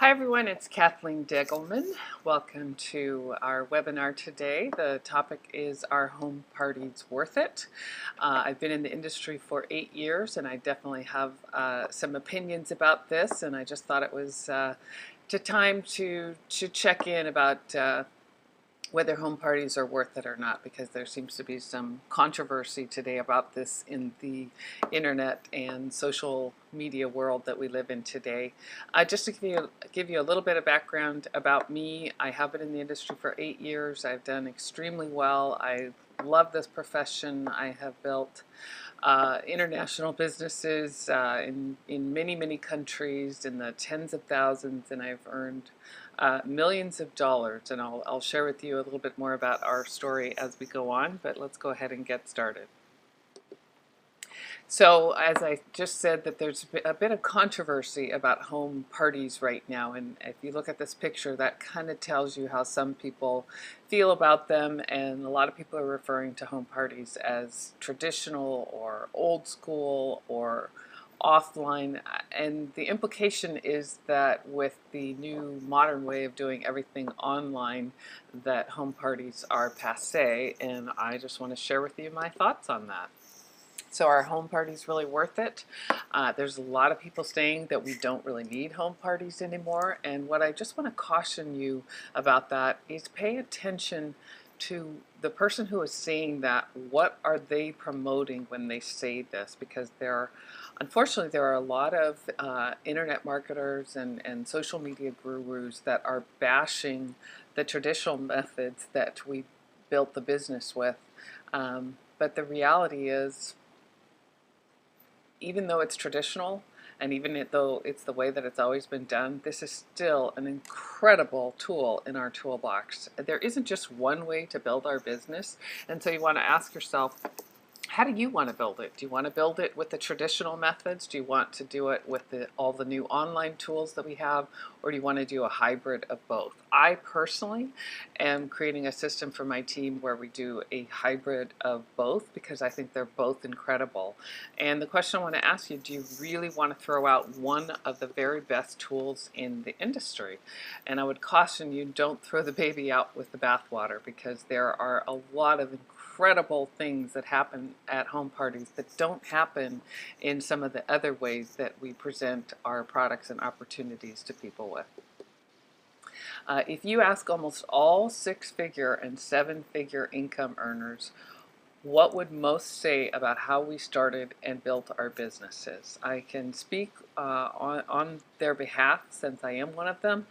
Hi everyone, it's Kathleen Deggelman. Welcome to our webinar today. The topic is, are home parties worth it? I've been in the industry for 8 years and I definitely have some opinions about this, and I just thought it was time to check in about whether home parties are worth it or not, because there seems to be some controversy today about this in the internet and social media world that we live in today. Just to give you a little bit of background about me, I have been in the industry for 8 years. I've done extremely well. I love this profession. I have built international businesses in many countries, in the tens of thousands, and I've earned millions of dollars, and I'll share with you a little bit more about our story as we go on, but let's go ahead and get started. So, as I just said, that there's a bit of controversy about home parties right now, and if you look at this picture, that kind of tells you how some people feel about them, and a lot of people are referring to home parties as traditional or old school or offline, and the implication is that with the new modern way of doing everything online, that home parties are passé, and I just want to share with you my thoughts on that. So, are home parties really worth it? There's a lot of people saying that we don't really need home parties anymore, and what I just want to caution you about that is pay attention to the person who is saying that. What are they promoting when they say this? Because unfortunately, there are a lot of internet marketers and social media gurus that are bashing the traditional methods that we built the business with. But the reality is, even though it's traditional, and even though it's the way that it's always been done, this is still an incredible tool in our toolbox. There isn't just one way to build our business, and so you want to ask yourself, how do you want to build it? Do you want to build it with the traditional methods? Do you want to do it with all the new online tools that we have? Or do you want to do a hybrid of both? I personally am creating a system for my team where we do a hybrid of both, because I think they're both incredible. And the question I want to ask you, do you really want to throw out one of the very best tools in the industry? And I would caution you, don't throw the baby out with the bathwater, because there are a lot of incredible things that happen at home parties that don't happen in some of the other ways that we present our products and opportunities to people with. If you ask almost all 6-figure and 7-figure income earners, what would most say about how we started and built our businesses? I can speak on their behalf, since I am one of them.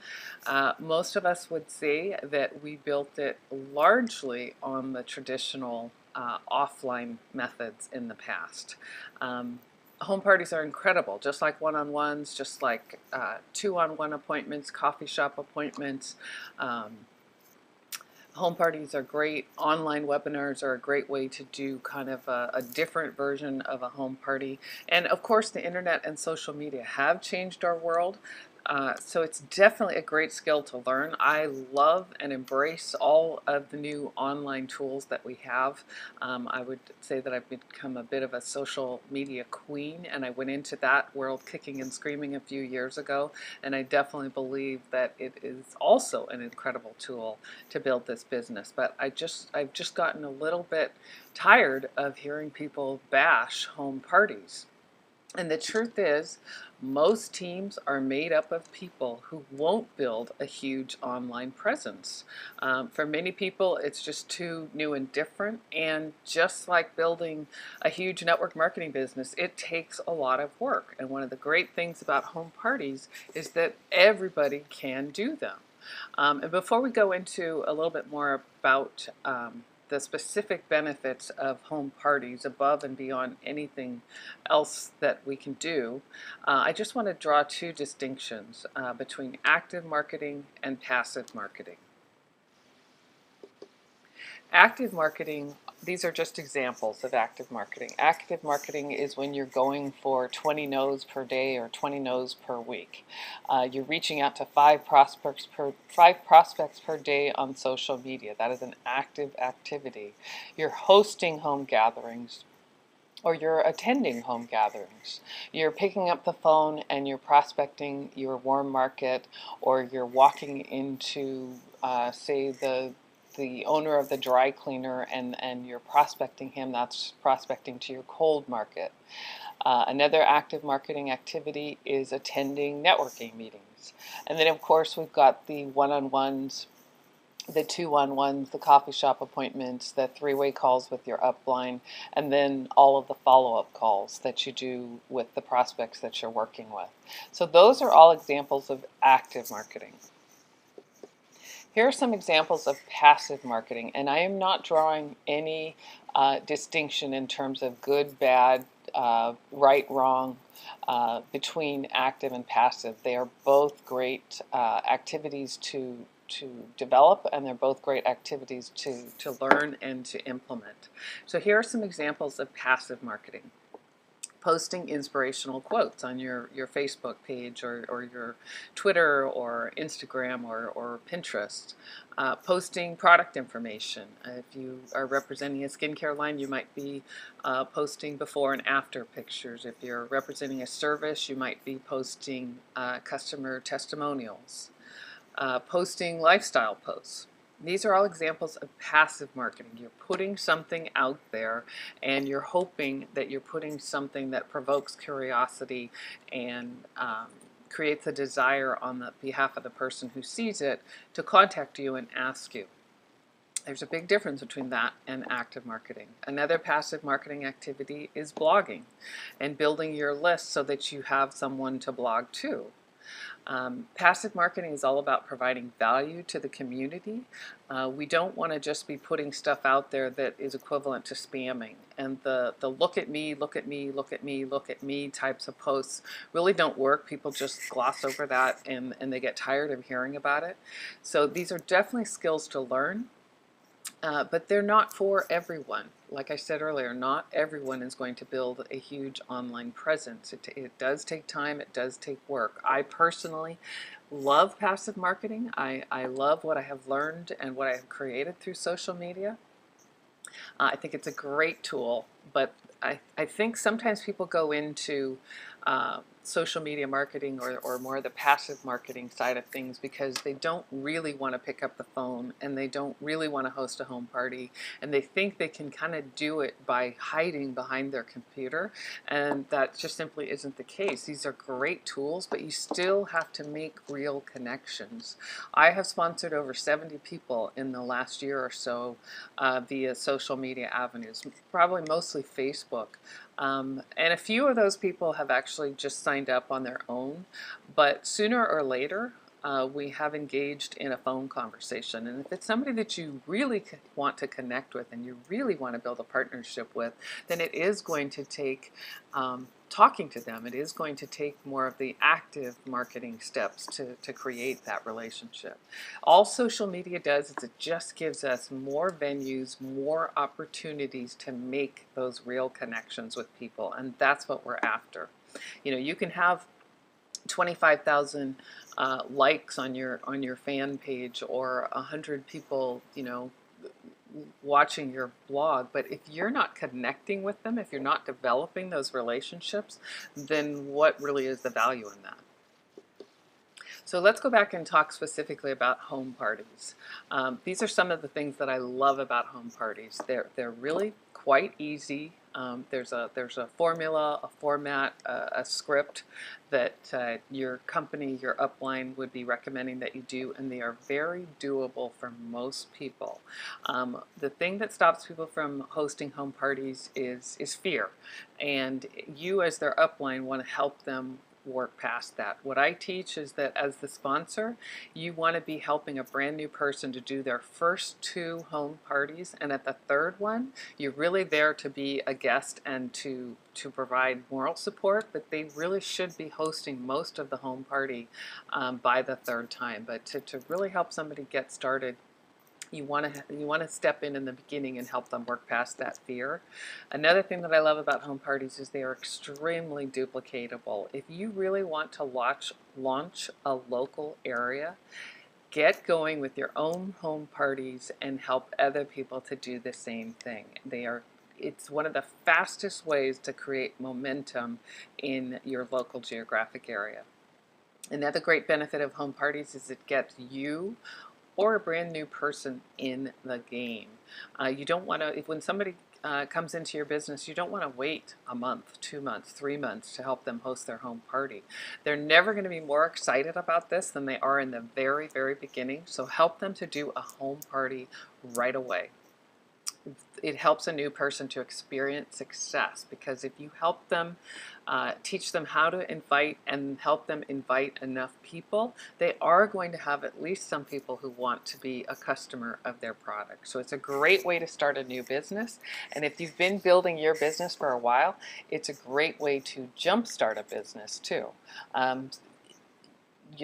Most of us would say that we built it largely on the traditional offline methods in the past. Home parties are incredible, just like one-on-ones, just like two-on-one appointments, coffee shop appointments. Home parties are great. Online webinars are a great way to do kind of a different version of a home party. And of course, the internet and social media have changed our world. So it's definitely a great skill to learn. I love and embrace all of the new online tools that we have. I would say that I've become a bit of a social media queen, and I went into that world kicking and screaming a few years ago, and I definitely believe that it is also an incredible tool to build this business. But I've just gotten a little bit tired of hearing people bash home parties. And the truth is, most teams are made up of people who won't build a huge online presence. For many people, it's just too new and different. And just like building a huge network marketing business, it takes a lot of work. And one of the great things about home parties is that everybody can do them. And before we go into a little bit more about the specific benefits of home parties above and beyond anything else that we can do, I just want to draw two distinctions between active marketing and passive marketing. Active marketing, these are just examples of active marketing. Active marketing is when you're going for 20 no's per day or 20 no's per week. You're reaching out to 5 prospects per day on social media. That is an active activity. You're hosting home gatherings. or you're attending home gatherings. You're picking up the phone and you're prospecting your warm market, or you're walking into, say, the owner of the dry cleaner, and you're prospecting him. That's prospecting to your cold market. Another active marketing activity is attending networking meetings. And then, of course, we've got the one-on-ones, the two-on-ones, the coffee shop appointments, the three-way calls with your upline, and then all of the follow-up calls that you do with the prospects that you're working with. So those are all examples of active marketing. Here are some examples of passive marketing, and I am not drawing any distinction in terms of good, bad, right, wrong, between active and passive. They are both great activities to develop, and they're both great activities to learn and to implement. So here are some examples of passive marketing. Posting inspirational quotes on your Facebook page, or your Twitter or Instagram or Pinterest. Posting product information. If you are representing a skincare line, you might be posting before and after pictures. If you're representing a service, you might be posting customer testimonials. Posting lifestyle posts. These are all examples of passive marketing. You're putting something out there, and you're hoping that you're putting something that provokes curiosity and creates a desire on the behalf of the person who sees it to contact you and ask you. There's a big difference between that and active marketing. Another passive marketing activity is blogging and building your list so that you have someone to blog to. Passive marketing is all about providing value to the community. We don't want to just be putting stuff out there that is equivalent to spamming. And the look at me, look at me, look at me, look at me types of posts really don't work. People just gloss over that, and they get tired of hearing about it. So these are definitely skills to learn. But they're not for everyone. Like I said earlier, not everyone is going to build a huge online presence. It does take time, it does take work. I personally love passive marketing. I love what I have learned and what I have created through social media. I think it's a great tool, but I think sometimes people go into social media marketing, or more the passive marketing side of things, because they don't really want to pick up the phone, and they don't really want to host a home party, and they think they can kind of do it by hiding behind their computer, and that just simply isn't the case. These are great tools, but you still have to make real connections. I have sponsored over 70 people in the last year or so via social media avenues, probably mostly Facebook. And a few of those people have actually just signed up on their own, but sooner or later we have engaged in a phone conversation. And if it's somebody that you really want to connect with and you really want to build a partnership with, then it is going to take talking to them. It is going to take more of the active marketing steps to create that relationship. All social media does is it just gives us more venues, more opportunities to make those real connections with people, and that's what we're after. You know, you can have 25,000 likes on your fan page, or 100 people, you know, watching your blog, but if you're not connecting with them, if you're not developing those relationships, then what really is the value in that? So let's go back and talk specifically about home parties. These are some of the things that I love about home parties. They're really quite easy. There's a formula, a format, a script that your company, your upline would be recommending that you do, and they are very doable for most people. The thing that stops people from hosting home parties is fear, and you as their upline want to help them work past that. What I teach is that as the sponsor, you want to be helping a brand new person to do their first 2 home parties, and at the 3rd one, you're really there to be a guest and to provide moral support, but they really should be hosting most of the home party by the 3rd time. But to really help somebody get started, you want to step in the beginning and help them work past that fear. Another thing that I love about home parties is they are extremely duplicatable. If you really want to launch a local area, get going with your own home parties and help other people to do the same thing. They are it's one of the fastest ways to create momentum in your local geographic area. Another great benefit of home parties is it gets you or a brand new person in the game. You don't want to, if when somebody comes into your business, you don't want to wait a month, 2 months, 3 months to help them host their home party. They're never going to be more excited about this than they are in the very, very beginning. So help them to do a home party right away. It helps a new person to experience success, because if you help them, teach them how to invite and help them invite enough people, they are going to have at least some people who want to be a customer of their product. So it's a great way to start a new business. And if you've been building your business for a while, it's a great way to jumpstart a business too.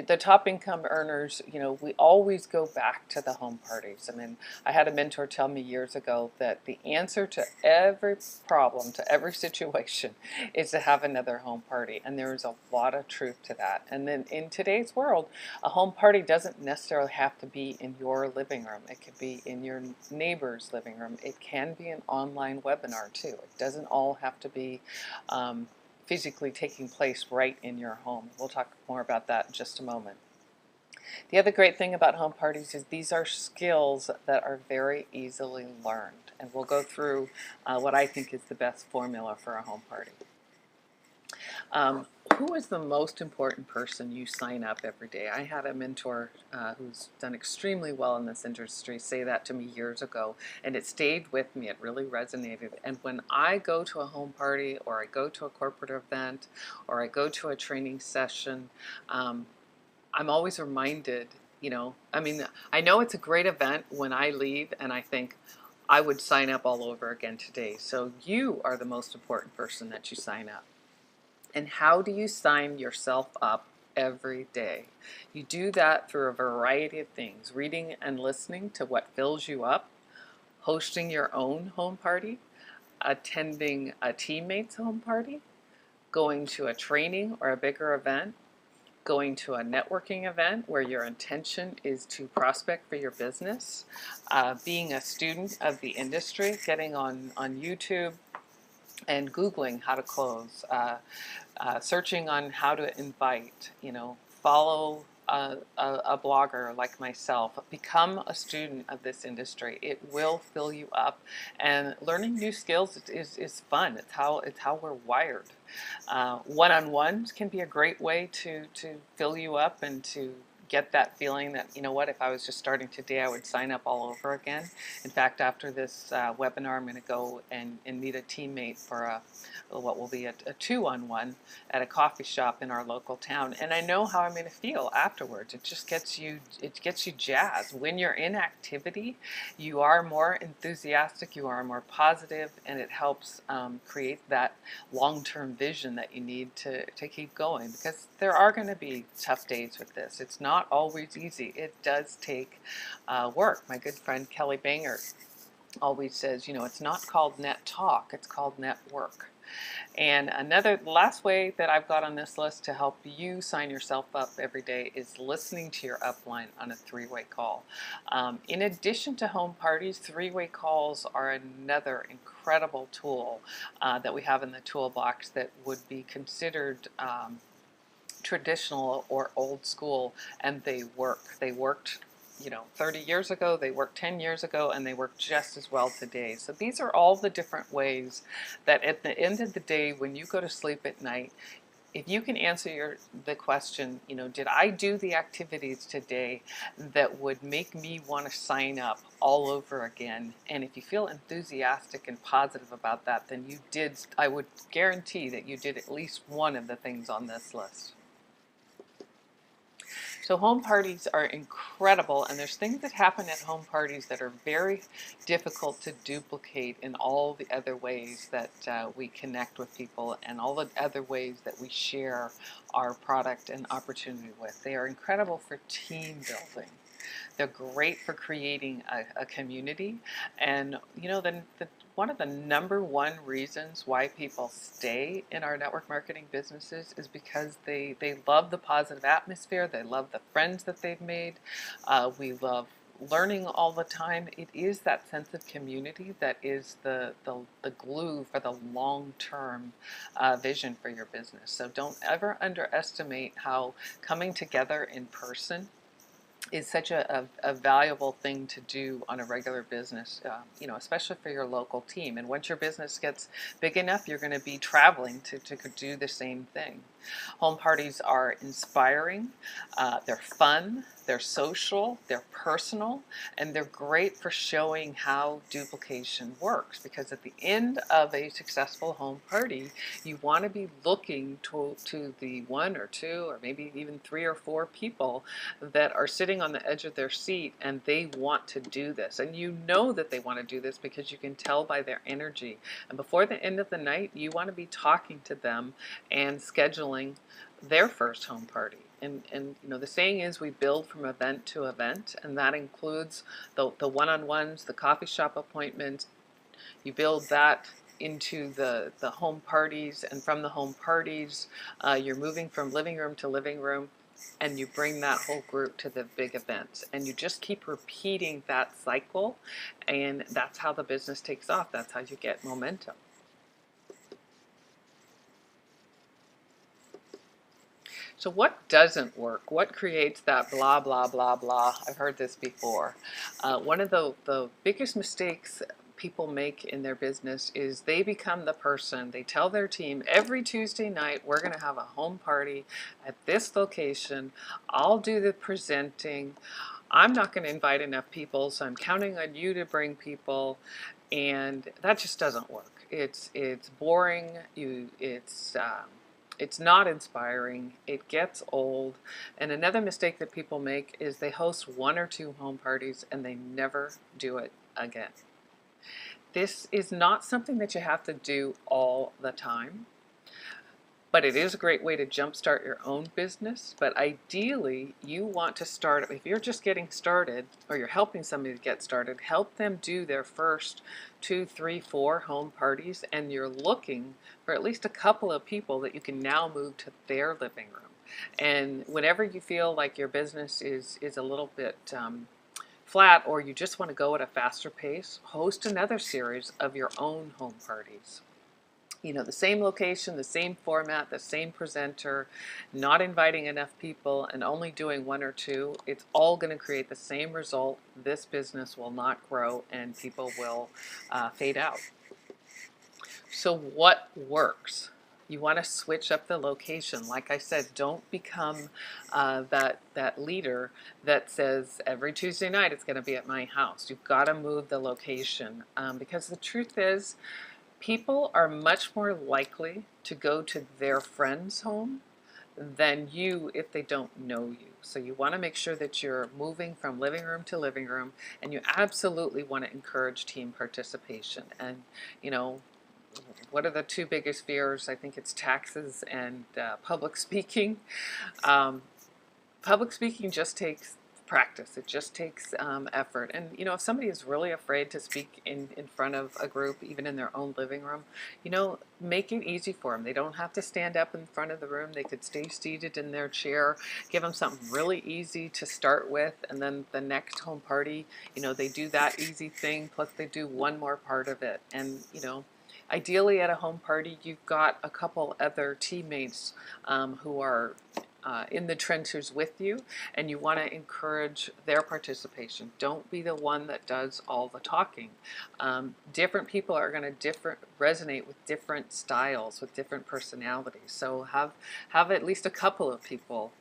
The top income earners, we always go back to the home parties. I mean, I had a mentor tell me years ago that the answer to every problem, to every situation, is to have another home party. And there's a lot of truth to that. And then in today's world, a home party doesn't necessarily have to be in your living room. It could be in your neighbor's living room. It can be an online webinar too. It doesn't all have to be physically taking place right in your home. We'll talk more about that in just a moment. The other great thing about home parties is these are skills that are very easily learned. And we'll go through what I think is the best formula for a home party. Who is the most important person you sign up every day? I had a mentor who's done extremely well in this industry say that to me years ago, and it stayed with me. It really resonated. And when I go to a home party, or I go to a corporate event, or I go to a training session, I'm always reminded, I know it's a great event when I leave and I think, I would sign up all over again today. So you are the most important person that you sign up. And how do you sign yourself up every day? You do that through a variety of things: reading and listening to what fills you up, hosting your own home party, attending a teammate's home party, going to a training or a bigger event, going to a networking event where your intention is to prospect for your business, being a student of the industry, getting on YouTube and Googling how to close, searching on how to invite, follow a blogger like myself, become a student of this industry. It will fill you up, and learning new skills is fun. It's how we're wired. One-on-ones can be a great way to fill you up and to get that feeling that, if I was just starting today, I would sign up all over again. In fact, after this webinar, I'm going to go and meet a teammate for what will be a 2-on-1 at a coffee shop in our local town. And I know how I'm going to feel afterwards. It just gets you jazzed. When you're in activity, you are more enthusiastic, you are more positive, and it helps create that long-term vision that you need to keep going, because there are going to be tough days with this. It's not always easy. It does take work. My good friend Kelly Banger always says, it's not called net talk, it's called network. And last way that I've got on this list to help you sign yourself up every day is listening to your upline on a 3-way call. In addition to home parties, 3-way calls are another incredible tool that we have in the toolbox that would be considered traditional or old school, and they work. They worked 30 years ago, they worked 10 years ago, and they work just as well today. So these are all the different ways that at the end of the day, when you go to sleep at night, if you can answer the question, did I do the activities today that would make me want to sign up all over again? And if you feel enthusiastic and positive about that, then you did. I would guarantee that you did at least one of the things on this list. So home parties are incredible, and there's things that happen at home parties that are very difficult to duplicate in all the other ways that we connect with people and all the other ways that we share our product and opportunity with. They are incredible for team building. They're great for creating a community, and one of the #1 reasons why people stay in our network marketing businesses is because they love the positive atmosphere, they love the friends that they've made. We love learning all the time. It is that sense of community that is the glue for the long-term vision for your business. So don't ever underestimate how coming together in person is such a valuable thing to do on a regular business, especially for your local team. And once your business gets big enough, you're going to be traveling to do the same thing. Home parties are inspiring, they're fun, they're social, they're personal, and they're great for showing how duplication works. Because at the end of a successful home party, you want to be looking to the one or two or maybe even 3 or 4 people that are sitting on the edge of their seat and they want to do this. And you know that they want to do this because you can tell by their energy. And before the end of the night, you want to be talking to them and scheduling their first home party. And the saying is we build from event to event, and that includes the one-on-ones, the coffee shop appointments. You build that into the home parties, and from the home parties, you're moving from living room to living room, and you bring that whole group to the big events. And you just keep repeating that cycle, and that's how the business takes off. That's how you get momentum. So what doesn't work? What creates that blah, blah, blah, blah? I've heard this before. One of the biggest mistakes people make in their business is they become the person, they tell their team, every Tuesday night, we're going to have a home party at this location. I'll do the presenting. I'm not going to invite enough people, so I'm counting on you to bring people. And that just doesn't work. It's boring. It's not inspiring. It gets old. And another mistake that people make is they host 1 or 2 home parties and they never do it again. This is not something that you have to do all the time, but it is a great way to jumpstart your own business. But ideally, you want to start, if you're just getting started or you're helping somebody to get started, help them do their first 2, 3, 4 home parties, and you're looking for at least a couple of people that you can now move to their living room. And whenever you feel like your business is a little bit flat, or you just want to go at a faster pace, host another series of your own home parties. The same location, the same format, the same presenter, not inviting enough people and only doing 1 or 2, it's all going to create the same result. This business will not grow and people will fade out. So what works? You want to switch up the location. Like I said, don't become that leader that says every Tuesday night it's going to be at my house. You've got to move the location because the truth is, people are much more likely to go to their friend's home than you if they don't know you. So you want to make sure that you're moving from living room to living room, and you absolutely want to encourage team participation. And what are the 2 biggest fears? I think it's taxes and public speaking. Public speaking just takes practice. It just takes effort. And if somebody is really afraid to speak in front of a group, even in their own living room, make it easy for them. They don't have to stand up in front of the room. They could stay seated in their chair. Give them something really easy to start with, and then the next home party, they do that easy thing, plus they do one more part of it. And ideally at a home party, you've got a couple other teammates who are in the trenches with you, and you want to encourage their participation. Don't be the one that does all the talking. Different people are going to resonate with different styles, with different personalities. So have at least a couple of people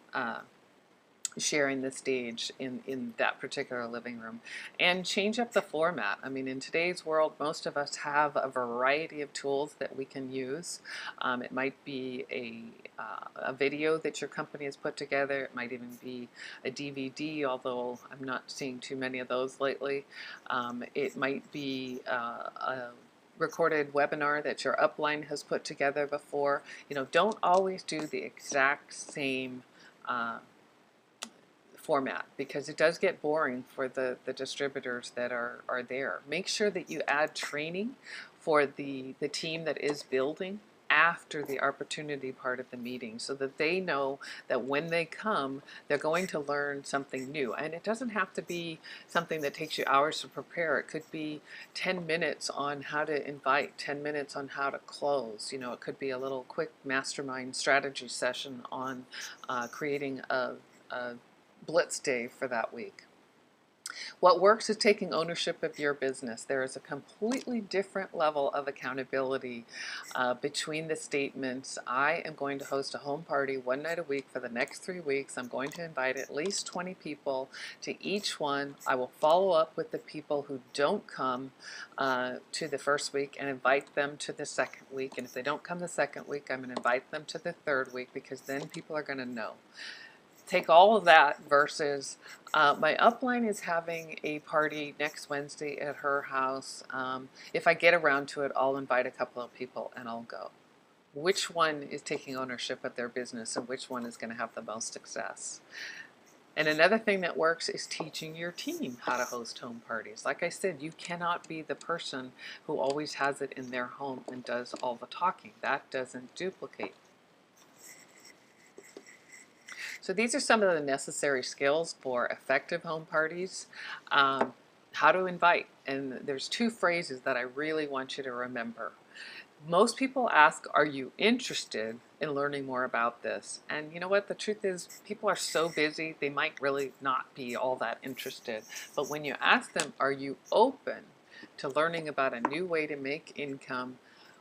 sharing the stage in that particular living room, and change up the format. I mean, in today's world, most of us have a variety of tools that we can use. It might be a video that your company has put together. It might even be a DVD, although I'm not seeing too many of those lately. It might be a recorded webinar that your upline has put together before. Don't always do the exact same format, because it does get boring for the distributors that are there. Make sure that you add training for the team that is building. after the opportunity part of the meeting so that they know that when they come, they're going to learn something new. And it doesn't have to be something that takes you hours to prepare. It could be 10 minutes on how to invite, 10 minutes on how to close. You know, it could be a little quick mastermind strategy session on creating a blitz day for that week. What works is taking ownership of your business. There is a completely different level of accountability between the statements. I am going to host a home party one night a week for the next 3 weeks. I'm going to invite at least 20 people to each one. I will follow up with the people who don't come to the first week and invite them to the second week. And if they don't come the second week, I'm going to invite them to the third week, because then people are going to know. Take all of that versus my upline is having a party next Wednesday at her house. If I get around to it, I'll invite a couple of people and I'll go. Which one is taking ownership of their business and which one is going to have the most success? And another thing that works is teaching your team how to host home parties. Like I said, you cannot be the person who always has it in their home and does all the talking. That doesn't duplicate. So these are some of the necessary skills for effective home parties. How to invite, and there's 2 phrases that I really want you to remember. Most people ask, are you interested in learning more about this? And you know what? The truth is, people are so busy, they might really not be all that interested. But when you ask them, are you open to learning about a new way to make income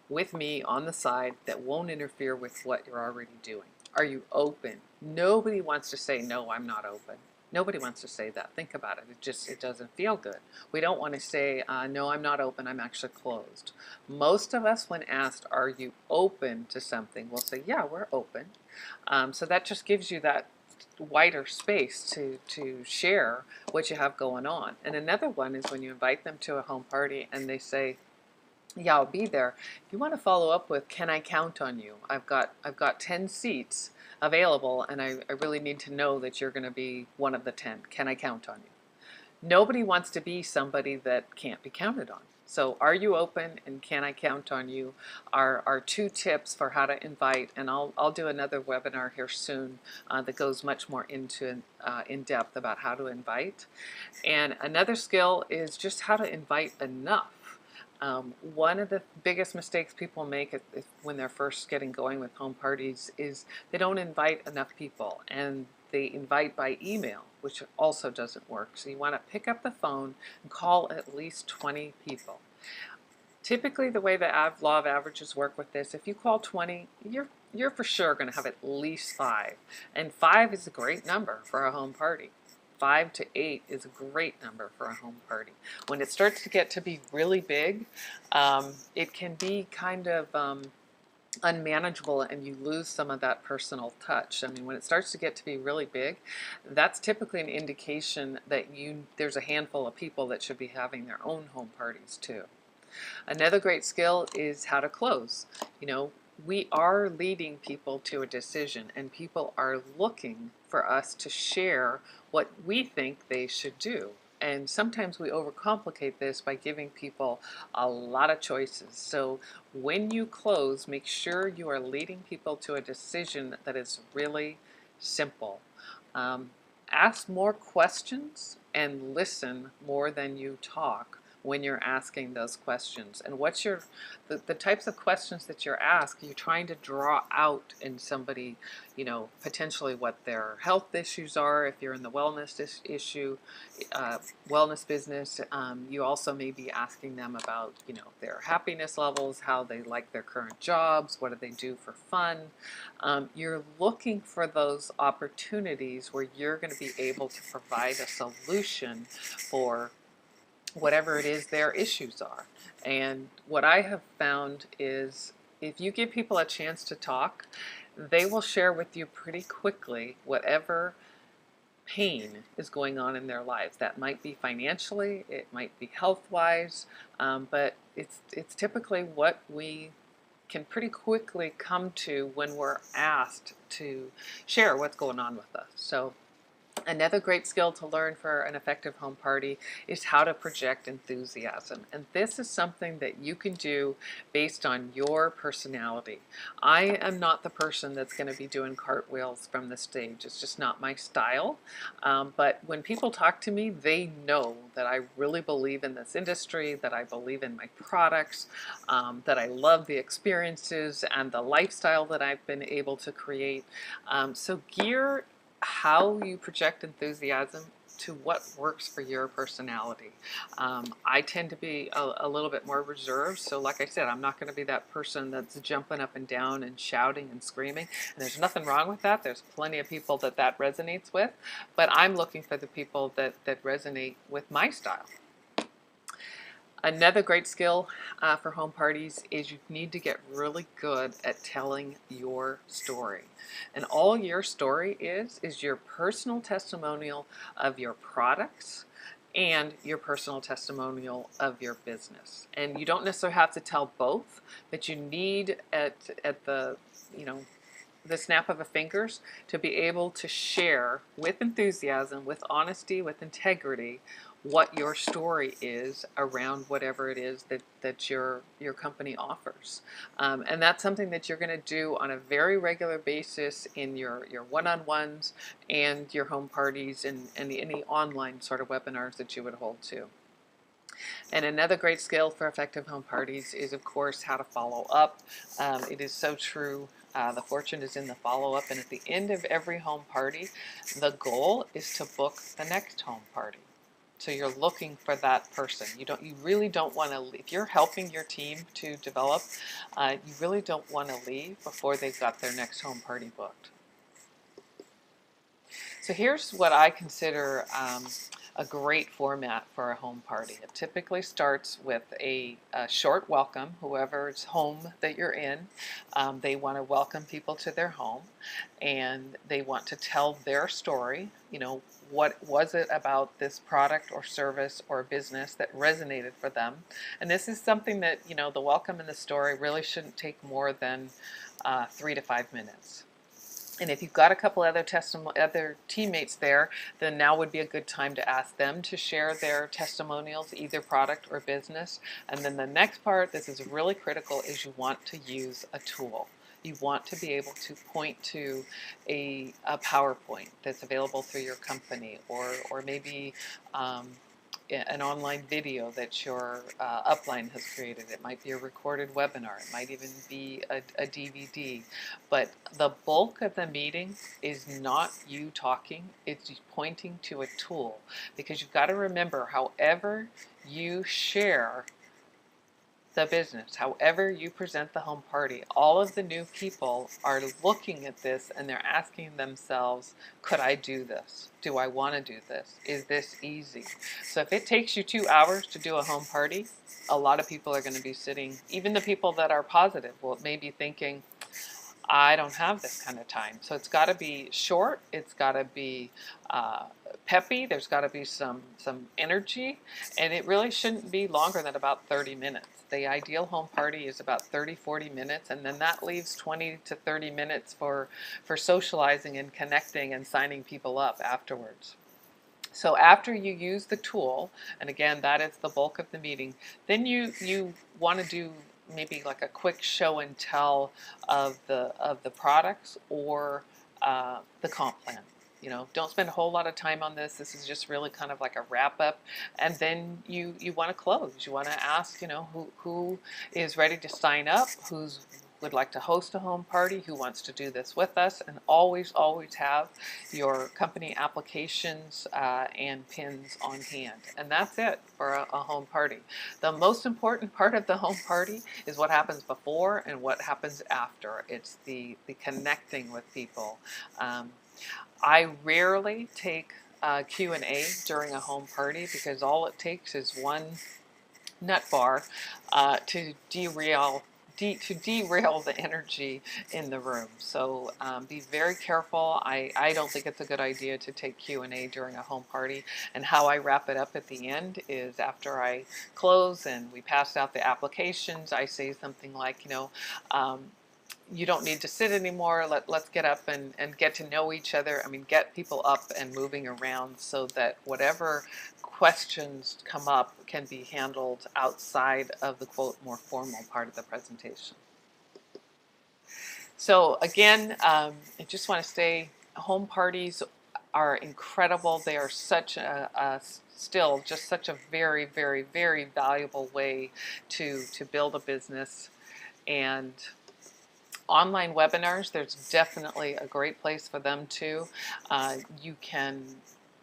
with me on the side that won't interfere with what you're already doing? Are you open? Nobody wants to say, no, I'm not open. Nobody wants to say that. Think about it. It doesn't feel good. We don't want to say, no, I'm not open. I'm actually closed. Most of us, when asked, are you open to something, we'll say, yeah, we're open. So that just gives you that wider space to share what you have going on. And another one is when you invite them to a home party and they say, yeah, I'll be there. You want to follow up with, can I count on you? I've got 10 seats available, and I really need to know that you're going to be one of the 10. Can I count on you? Nobody wants to be somebody that can't be counted on. So are you open and can I count on you are 2 tips for how to invite, and I'll do another webinar here soon that goes much more into in depth about how to invite. And another skill is just how to invite enough. One of the biggest mistakes people make when they're first getting going with home parties is they don't invite enough people, and they invite by email, which also doesn't work. So you want to pick up the phone and call at least 20 people. Typically, the way the law of averages work with this, if you call 20, you're for sure going to have at least 5, and 5 is a great number for a home party. 5 to 8 is a great number for a home party. When it starts to get to be really big, it can be kind of unmanageable, and you lose some of that personal touch. I mean, when it starts to get to be really big, that's typically an indication that there's a handful of people that should be having their own home parties too. Another great skill is how to close. You know, we are leading people to a decision, and people are looking for us to share what we think they should do. And sometimes we overcomplicate this by giving people a lot of choices. So when you close, make sure you are leading people to a decision that is really simple. Ask more questions and listen more than you talk when you're asking those questions. And what's the types of questions that you're asking, you're trying to draw out in somebody, you know, potentially what their health issues are. If you're in the wellness wellness business, you also may be asking them about, you know, their happiness levels, how they like their current jobs, what do they do for fun. You're looking for those opportunities where you're going to be able to provide a solution for whatever it is their issues are. And what I have found is if you give people a chance to talk, they will share with you pretty quickly whatever pain is going on in their lives. That might be financially, it might be health-wise, but it's typically what we can pretty quickly come to when we're asked to share what's going on with us. So Another great skill to learn for an effective home party is how to project enthusiasm. And this is something that you can do based on your personality. I am not the person that's going to be doing cartwheels from the stage. It's just not my style. But when people talk to me, they know that I really believe in this industry, that I believe in my products, that I love the experiences and the lifestyle that I've been able to create. So gear how you project enthusiasm to what works for your personality. I tend to be a little bit more reserved, so like I said, I'm not going to be that person that's jumping up and down and shouting and screaming, and there's nothing wrong with that. There's plenty of people that that resonates with, but I'm looking for the people that resonate with my style. Another great skill for home parties is you need to get really good at telling your story. And all your story is your personal testimonial of your products and your personal testimonial of your business. And you don't necessarily have to tell both, but you need at the, you know, the snap of a fingers to be able to share with enthusiasm, with honesty, with integrity, what your story is around whatever it is that your company offers. And that's something that you're going to do on a very regular basis in your one-on-ones and your home parties and any online sort of webinars that you would hold to. And another great skill for effective home parties is, of course, how to follow up. It is so true. The fortune is in the follow-up, and at the end of every home party, the goal is to book the next home party. So you're looking for that person. You really don't want to leave. If you're helping your team to develop, you really don't want to leave before they've got their next home party booked. So here's what I consider a great format for a home party. It typically starts with a short welcome, whoever's home that you're in. They want to welcome people to their home, and they want to tell their story. You know, what was it about this product or service or business that resonated for them? And this is something that, you know, the welcome and the story really shouldn't take more than 3 to 5 minutes. And if you've got a couple other teammates there, then now would be a good time to ask them to share their testimonials, either product or business. And then the next part, this is really critical, is you want to use a tool. You want to be able to point to a PowerPoint that's available through your company, or maybe an online video that your upline has created. It might be a recorded webinar. It might even be a DVD. But the bulk of the meeting is not you talking. It's pointing to a tool. Because you've got to remember, however you share the business, however you present the home party, all of the new people are looking at this and they're asking themselves, could I do this? Do I want to do this? Is this easy? So if it takes you 2 hours to do a home party, a lot of people are going to be sitting, even the people that are positive will maybe thinking, I don't have this kind of time. So it's got to be short. It's got to be peppy. There's got to be some energy, and it really shouldn't be longer than about 30 minutes. The ideal home party is about 30-40 minutes, and then that leaves 20 to 30 minutes for socializing and connecting and signing people up afterwards. So after you use the tool, and again, that is the bulk of the meeting, then you want to do maybe like a quick show and tell of the products or the comp plan. You know, don't spend a whole lot of time on this. This is just really kind of like a wrap up, and then you want to close. You want to ask, you know, who is ready to sign up, who's would like to host a home party, who wants to do this with us, and always have your company applications and pins on hand. And that's it for a home party. The most important part of the home party is what happens before and what happens after. It's the connecting with people. I rarely take Q&A during a home party because all it takes is one nut bar to derail the energy in the room. So be very careful. I don't think it's a good idea to take Q&A during a home party. And how I wrap it up at the end is after I close and we pass out the applications, I say something like, you know, you don't need to sit anymore. Let's get up and get to know each other. I mean, get people up and moving around so that whatever questions come up can be handled outside of the quote more formal part of the presentation. So again, I just want to say home parties are incredible. They are such still just such a very, very, very valuable way to build a business. And online webinars, there's definitely a great place for them too. You can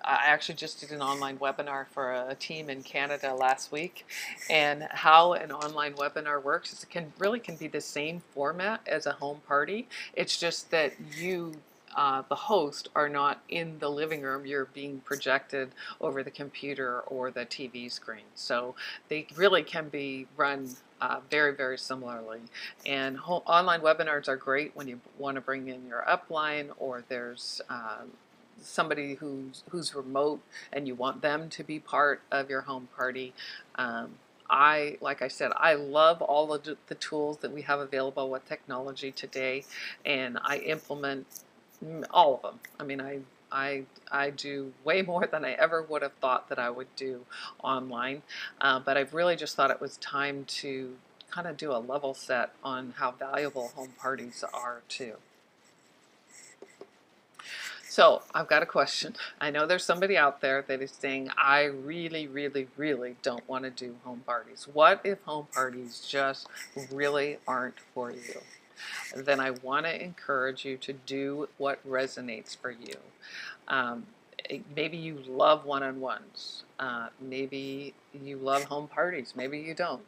I actually just did an online webinar for a team in Canada last week, and how an online webinar works is it can be the same format as a home party. It's just that you, the host, are not in the living room. You're being projected over the computer or the TV screen. So they really can be run very, very similarly. And online webinars are great when you want to bring in your upline, or there's somebody who's remote and you want them to be part of your home party. Like I said, I love all of the tools that we have available with technology today, and I implement all of them. I mean, I do way more than I ever would have thought that I would do online, but I've really just thought it was time to kind of do a level set on how valuable home parties are too. So I've got a question. I know there's somebody out there that is saying, I really, really, really don't want to do home parties. What if home parties just really aren't for you? Then I want to encourage you to do what resonates for you. Maybe you love one-on-ones. Maybe you love home parties. Maybe you don't.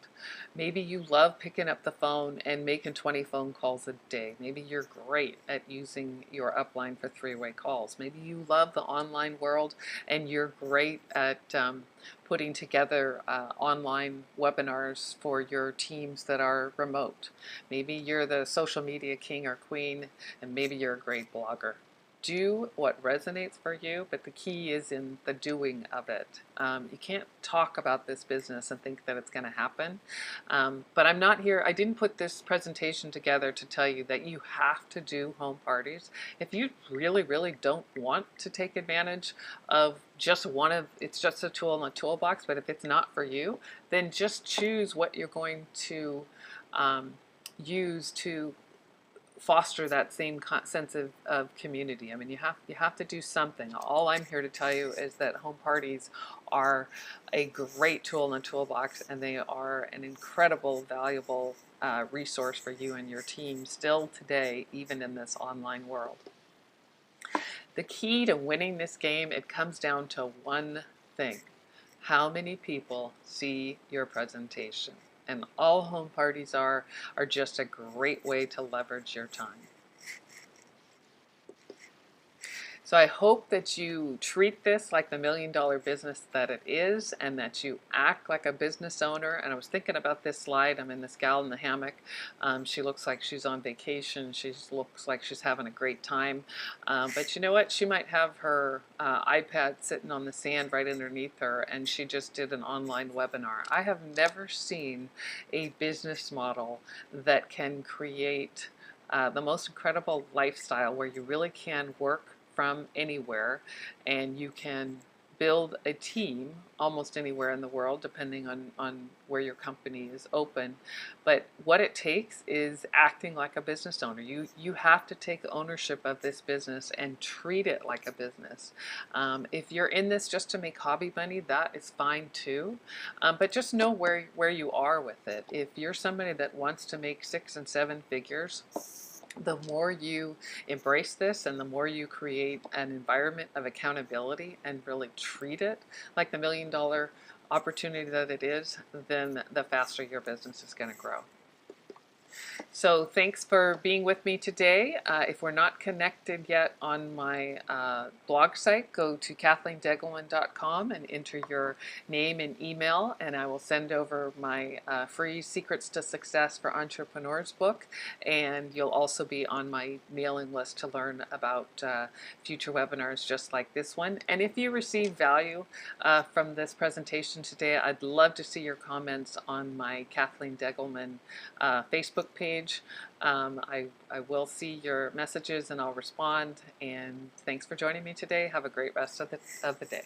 Maybe you love picking up the phone and making 20 phone calls a day. Maybe you're great at using your upline for three-way calls. Maybe you love the online world and you're great at putting together online webinars for your teams that are remote. Maybe you're the social media king or queen, and maybe you're a great blogger. Do what resonates for you, but the key is in the doing of it. You can't talk about this business and think that it's going to happen. But I'm not here, I didn't put this presentation together to tell you that you have to do home parties. If you really, really don't want to take advantage of just it's just a tool in the toolbox, but if it's not for you, then just choose what you're going to use to foster that same sense of community. I mean, you have to do something. All I'm here to tell you is that home parties are a great tool in the toolbox, and they are an incredible, valuable resource for you and your team still today, even in this online world. The key to winning this game, it comes down to one thing: how many people see your presentation? And all home parties are just a great way to leverage your time. So I hope that you treat this like the million-dollar business that it is, and that you act like a business owner. And I was thinking about this slide. I'm in this gal in the hammock. She looks like she's on vacation. She looks like she's having a great time. But you know what? She might have her iPad sitting on the sand right underneath her, and she just did an online webinar. I have never seen a business model that can create the most incredible lifestyle where you really can work from anywhere, and you can build a team almost anywhere in the world, depending on where your company is open. But what it takes is acting like a business owner. You have to take ownership of this business and treat it like a business. If you're in this just to make hobby money, that is fine too. But just know where you are with it. If you're somebody that wants to make 6 and 7 figures, the more you embrace this and the more you create an environment of accountability and really treat it like the million-dollar opportunity that it is, then the faster your business is going to grow. So thanks for being with me today. If we're not connected yet on my blog site, go to KathleenDeggelman.com and enter your name and email, and I will send over my free Secrets to Success for Entrepreneurs book. And you'll also be on my mailing list to learn about future webinars just like this one. And if you receive value from this presentation today, I'd love to see your comments on my Kathleen Deggelman Facebook Facebook page. I will see your messages and I'll respond. And thanks for joining me today. Have a great rest of the day.